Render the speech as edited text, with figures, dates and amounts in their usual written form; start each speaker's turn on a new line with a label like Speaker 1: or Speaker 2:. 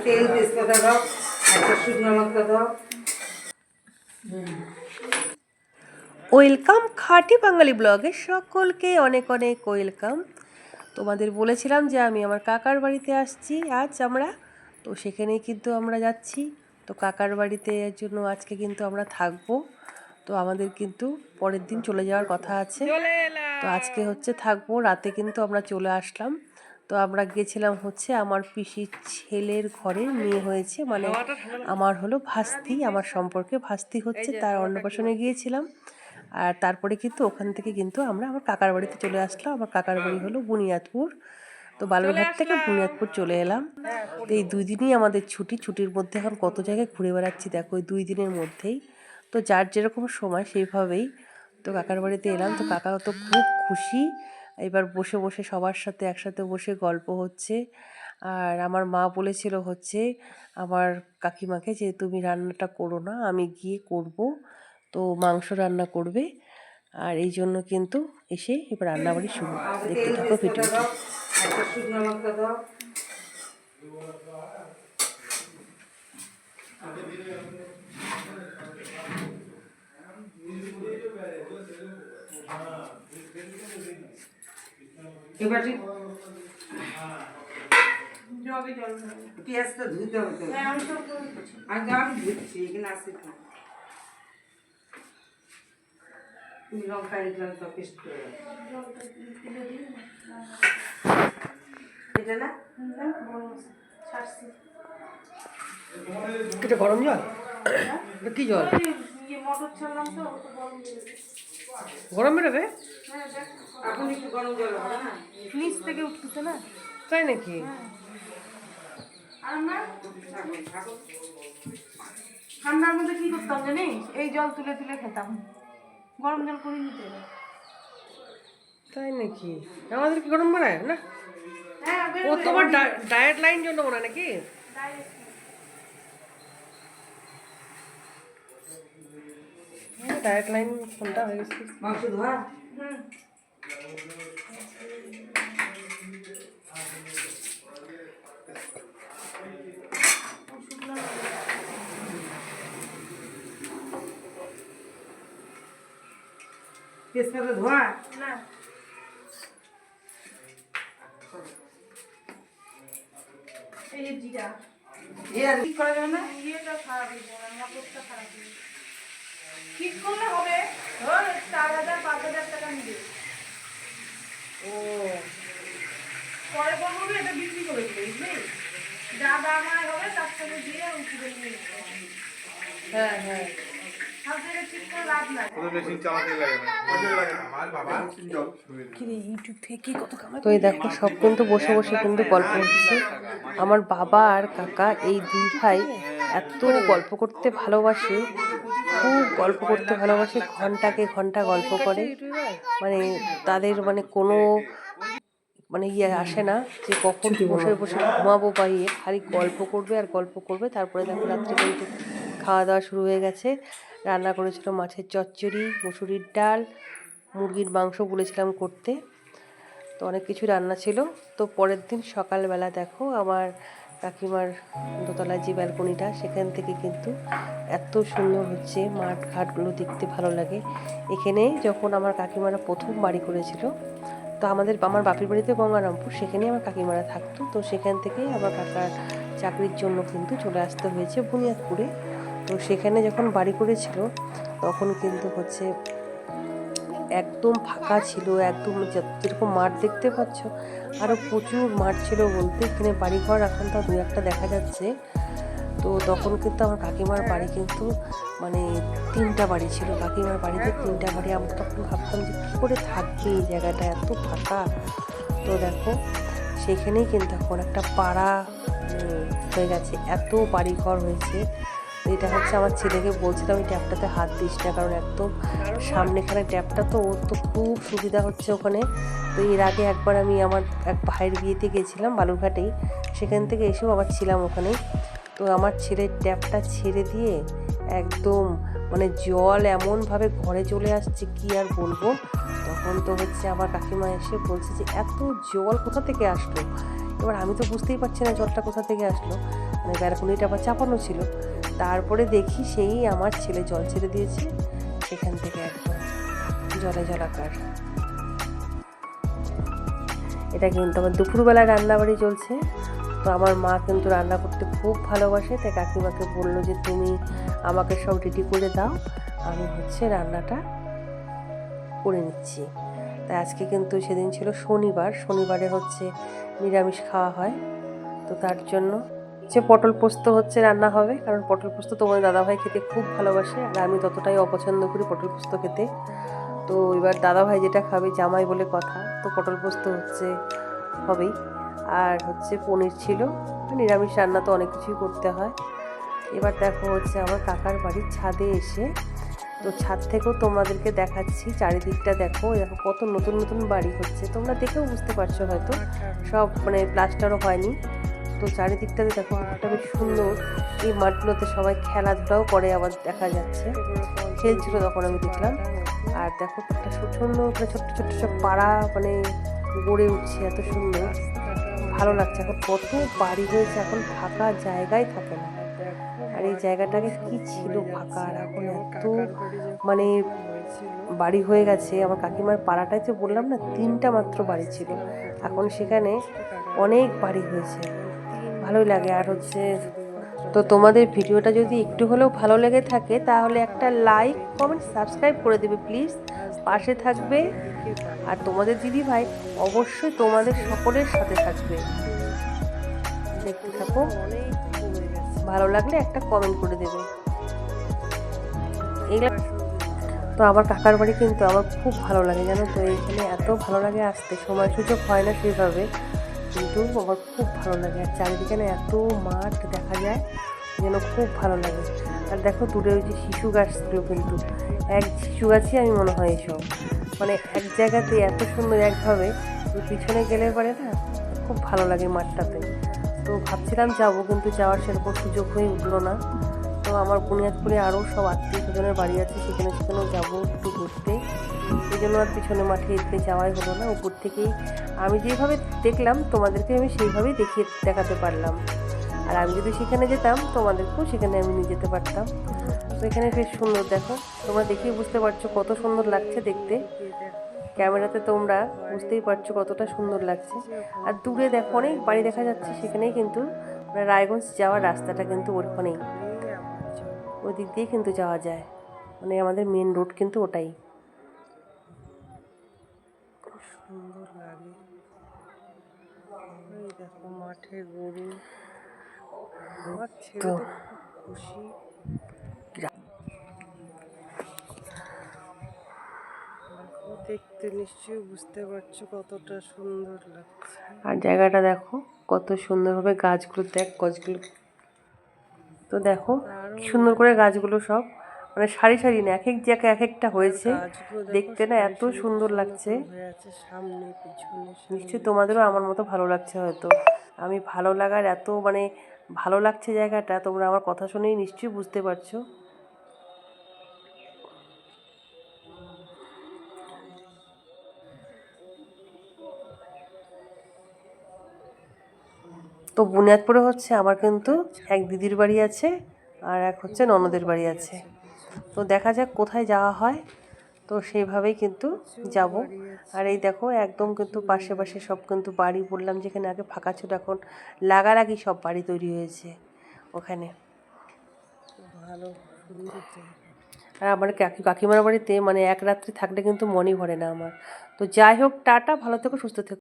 Speaker 1: তেল তেজপাতা দাও, একটা শুকনো লঙ্কা দাও।
Speaker 2: ওয়েলকাম খাঁটি বাঙালি ব্লগে সকলকে অনেক অনেক ওয়েলকাম। তোমাদের বলেছিলাম যে আমি আমার কাকার বাড়িতে আসছি আজ আমরা, তো সেখানেই কিন্তু আমরা যাচ্ছি। তো কাকার বাড়িতে এর জন্য আজকে কিন্তু আমরা থাকবো। তো আমাদের কিন্তু পরের দিন চলে যাওয়ার কথা আছে, তো আজকে হচ্ছে থাকবো, রাতে কিন্তু আমরা চলে আসলাম। তো আমরা গেছিলাম হচ্ছে আমার পিসির ছেলের ঘরে মেয়ে হয়েছে, মানে আমার হলো ভাস্তি, আমার সম্পর্কে ভাস্তি হচ্ছে, তার অন্নপ্রাশনে গিয়েছিলাম। আর তারপরে কিন্তু ওখান থেকে কিন্তু আমরা আমার কাকার বাড়িতে চলে আসলাম। আমার কাকার বাড়ি হলো বুনিয়াদপুর, তো বালুরঘাট থেকে বুনিয়াদপুর চলে এলাম। তো এই 2 দিনই আমাদের ছুটির মধ্যে এখন কত জায়গায় ঘুরে বেড়াচ্ছি দেখো, ওই 2 দিনের মধ্যেই। তো যার যেরকম সময় সেইভাবেই তো কাকার বাড়িতে এলাম। তো কাকা তো খুব খুশি, এবার বসে বসে সবার সাথে একসাথে বসে গল্প হচ্ছে। আর আমার মা বলেছিল হচ্ছে আমার কাকিমাকে যে তুমি রান্নাটা করো না, আমি গিয়ে করব, তো মাংস রান্না করবে। আর এই জন্য কিন্তু এসে এবার রান্নাবাড়ি শুরু, দেখতে থাকো ভিডিওটি।
Speaker 1: একটা শুকনো লঙ্কা দাও। এবার পেঁয়াজটা ধুতে হতো, আগে আমি ধুচ্ছি, এখানে আসি না। তুমি লঙ্কা লঙ্কা পেস্ট করে এটা না,
Speaker 2: এটা গরম জল, এটা কি জল?
Speaker 3: মটর ছাড়লাম তো
Speaker 2: গরম বেরোবে?
Speaker 1: এখন একটু গরম জল হবে না,
Speaker 3: নিচ থেকে উঠতেছে না।
Speaker 2: তাই নাকি?
Speaker 3: আর আমরা ঠান্ডার মধ্যে কি করতাম জানিস, এই জল তুলে তুলে খেতাম, গরম জল করে নিতে।
Speaker 2: তাই নাকি? আমাদের কি গরম বাড়ায় না?
Speaker 3: হ্যাঁ,
Speaker 2: ও তোমার ডায়েট লাইন জন্য মনে হয় নাকি? ডায়েট লাইন কোনটা হয়ে গেছে?
Speaker 1: মাংস ধোয়া। তেজপাতা ধোয়া
Speaker 3: না, এই যে জিরা
Speaker 1: ঠিক করা যাবে না।
Speaker 3: ইয়েটা খারাপ হয়ে যাবে, মটরটা খারাপ হয়ে যাবে। ঠিক করলে হবে, ধর 4,000-5,000 টাকা নিবে।
Speaker 2: ও
Speaker 3: পরে বলবো কি এটা বিক্রি করে দিবে, বুঝলি? যা দাম হয় হবে তার সঙ্গে দিয়ে উঠে নিয়ে নিতে হবে।
Speaker 2: হ্যাঁ হ্যাঁ,
Speaker 3: সব জায়গায় ঠিক করে লাভ নাই।
Speaker 2: তো এই দেখো সব কিন্তু বসে বসে কিন্তু গল্প হচ্ছে। আমার বাবা আর কাকা এই 2 ভাই এত গল্প করতে ভালোবাসে, খুব গল্প করতে ভালোবাসে, ঘন্টাকে ঘন্টা গল্প করে। মানে তাদের মানে কোনো মানে ইয়ে আসে না যে কখন বসে বসে ঘুমাবো বা ইয়ে, খালি গল্প করবে আর গল্প করবে। তারপরে দেখো রাত্রে কিন্তু খাওয়া দাওয়া শুরু হয়ে গেছে। রান্না করেছিল মাছের চচ্চড়ি, মুসুরির ডাল, মুরগির মাংস বলেছিলাম করতে, তো অনেক কিছু রান্না ছিল। তো পরের দিন সকালবেলা দেখো আমার কাকিমার দোতলার যে ব্যালকনিটা, সেখান থেকে কিন্তু এত সুন্দর হচ্ছে, মাঠ ঘাটগুলো দেখতে ভালো লাগে। এখানে যখন আমার কাকিমারা প্রথম বাড়ি করেছিল, তো আমার বাপের বাড়িতে গঙ্গারামপুর, সেখানেই আমার কাকিমারা থাকতো। তো সেখান থেকেই আমার কাকার চাকরির জন্য কিন্তু চলে আসতে হয়েছে বুনিয়াদপুরে। তো সেখানে যখন বাড়ি করেছিল তখন কিন্তু হচ্ছে একদম ফাঁকা ছিল, একদম যেরকম মাঠ দেখতে পাচ্ছ, আরও প্রচুর মাঠ ছিল বলতে, এখানে বাড়িঘর এখন তা 2-1টা দেখা যাচ্ছে। তো তখন কিন্তু আমার কাকিমার বাড়ি কিন্তু মানে 3টা বাড়ি ছিল, কাকিমার বাড়িতে 3টা বাড়ি। আমরা তখন ভাবতাম যে কী করে থাকবে এই জায়গাটা এত ফাঁকা। তো দেখো সেখানেই কিন্তু এখন একটা পাড়া হয়ে গেছে, এত বাড়িঘর হয়েছে। এটা হচ্ছে আমার ছেলেকে বলছিলাম এই ট্যাপটাতে হাত দিস না, কারণ একদম সামনেখানে ট্যাপটা, তো ওর তো খুব সুবিধা হচ্ছে ওখানে। তো এর আগে একবার আমি আমার এক ভাইয়ের বিয়েতে গেছিলাম বালুরঘাটেই, সেখান থেকে এসেও আবার ছিলাম ওখানেই। তো আমার ছেলের ট্যাপটা ছেড়ে দিয়ে একদম মানে জল এমনভাবে ঘরে চলে আসছে কি আর বলবো। তখন তো হচ্ছে আমার কাকিমা এসে বলছে যে এত জল কোথা থেকে আসলো, এবার আমি তো বুঝতেই পারছি না জলটা কোথা থেকে আসলো, মানে ব্যালকনিটা আবার চাপানো ছিল। তারপরে দেখি সেই আমার ছেলে জল ছেড়ে দিয়েছে সেখান থেকে, একদম জলে জলাকার। এটা কিন্তু আমার দুপুরবেলা রান্নাবাড়ি চলছে। তো আমার মা কিন্তু রান্না করতে খুব ভালোবাসে, তাই কাকিমাকে বললো যে তুমি আমাকে সব রেডি করে দাও, আমি হচ্ছে রান্নাটা করে নিচ্ছি। তাই আজকে কিন্তু সেদিন ছিল শনিবার, শনিবারে হচ্ছে নিরামিষ খাওয়া হয়। তো তার জন্য হচ্ছে পটল পোস্ত হচ্ছে রান্না হবে, কারণ পটল পোস্ত তোমার দাদাভাই খেতে খুব ভালোবাসে, আর আমি ততটাই অপছন্দ করি পটল পোস্ত খেতে। তো এবার দাদাভাই যেটা খাবে, জামাই বলে কথা, তো পটল পোস্ত হচ্ছে হবেই। আর হচ্ছে পনির ছিল, নিরামিষ রান্না তো অনেক কিছুই করতে হয়। এবার দেখো হচ্ছে আমার কাকার বাড়ির ছাদে এসে, তো ছাদ থেকেও তোমাদেরকে দেখাচ্ছি চারিদিকটা। দেখো দেখো কত নতুন নতুন বাড়ি হচ্ছে, তোমরা দেখেও বুঝতে পারছো হয়তো, সব মানে প্লাস্টারও হয়নি। তো চারিদিকটাতে দেখো একটা বেশ সুন্দর, এই মাঠগুলোতে সবাই খেলাধুলাও করে, আবার দেখা যাচ্ছে খেলছিল তখন আমি দেখলাম। আর দেখো একটা সুন্দর করে ছোট্ট ছোট্ট সব পাড়া মানে গড়ে উঠছে, এত সুন্দর ভালো লাগছে। এখন কত বাড়ি হয়েছে, এখন ফাঁকা জায়গায় থাকে না। আর এই জায়গাটাকে কি ছিল ফাঁকা, আর এখন এত মানে বাড়ি হয়ে গেছে। আমার কাকিমার পাড়াটায় তো বললাম না 3টা মাত্র বাড়ি ছিল, এখন সেখানে অনেক বাড়ি হয়েছে, ভালোই লাগে। আর হচ্ছে তো তোমাদের ভিডিওটা যদি একটু হলেও ভালো লেগে থাকে তাহলে একটা লাইক কমেন্ট সাবস্ক্রাইব করে দেবে প্লিজ, পাশে থাকবে। আর তোমাদের দিদি ভাই অবশ্যই তোমাদের সকলের সাথে থাকবে, দেখতে থাকো, ভালো লাগলে একটা কমেন্ট করে দেবে। এগুলো তো আমার কাকার বাড়ি কিন্তু আমার খুব ভালো লাগে জানো তো, এইখানে এত ভালো লাগে আসতে, সময় সুযোগ হয় না সেভাবে, কিন্তু আমার খুব ভালো লাগে। আর চারিদিকে না এত মাঠ দেখা যায় যেন খুব ভালো লাগে। আর দেখো দূরে ওই যে শিশু গাছগুলো, কিন্তু এক শিশু গাছই আমি মনে হয় এসব, মানে এক জায়গাতে এত সুন্দর একভাবে, ওই পিছনে গেলে পরে না খুব ভালো লাগে মাঠটাতে। তো ভাবছিলাম যাবো, কিন্তু যাওয়ার সেরকম সুযোগ হয়ে উঠলো না। তো আমার বুনিয়াদপুরে আরও সব আত্মীয় স্বজনের বাড়ি আছে, সেখানেও যাবো একটু ঘুরতে, এই জন্য আর পিছনে মাঠে এতে যাওয়াই হলো না। উপর থেকেই আমি যেভাবে দেখলাম তোমাদেরকে আমি সেইভাবেই দেখাতে পারলাম। আর আমি যদি সেখানে যেতাম তোমাদেরকেও সেখানে আমি নিয়ে যেতে পারতাম। তো এখানে বেশ সুন্দর, দেখো তোমরা দেখেই বুঝতে পারছো কত সুন্দর লাগছে দেখতে, ক্যামেরাতে তোমরা বুঝতেই পারছো কতটা সুন্দর লাগছে। আর দূরে দেখো অনেক বাড়ি দেখা যাচ্ছে, সেখানেই কিন্তু রায়গঞ্জ যাওয়ার রাস্তাটা কিন্তু ওখানেই, ওই দিক দিয়ে কিন্তু যাওয়া যায়, মানে আমাদের মেন রোড কিন্তু ওটাই। সুন্দর লাগে, এই দেখো মাঠে গরু, আমার ছেলে তো খুব খুশি। দেখতে নিশ্চয়ই বুঝতে পারছো কতটা সুন্দর লাগছে। আর জায়গাটা দেখো কত সুন্দরভাবে গাছগুলো, দেখ গাছগুলো তো দেখো কি সুন্দর করে গাছগুলো সব মানে সারি সারি না, এক এক জায়গায় এক একটা হয়েছে, দেখতে না এত সুন্দর লাগছে। নিশ্চয়ই তোমাদেরও আমার মতো ভালো লাগছে হয়তো, আমি ভালো লাগার এত মানে ভালো লাগছে জায়গাটা, তোমরা আমার কথা শুনেই নিশ্চয়ই বুঝতে পারছো। তো বুনিয়াদপুরে হচ্ছে আমার কিন্তু এক দিদির বাড়ি আছে, আর এক হচ্ছে ননদের বাড়ি আছে। তো দেখা যাক কোথায় যাওয়া হয়, তো সেইভাবেই কিন্তু যাব। আর এই দেখো একদম কিন্তু পাশে পাশে সব কিন্তু বাড়ি, বললাম যেখানে আগে ফাঁকা ছিল এখন লাগালাগি সব বাড়ি তৈরি হয়েছে ওখানে, ভালো সুন্দর। আর আমার কাকিমার বাড়িতে মানে এক রাত্রি থাকলে কিন্তু মনই ভরে না আমার। তো যাই হোক, টাটা, ভালো থেকো, সুস্থ থেকো।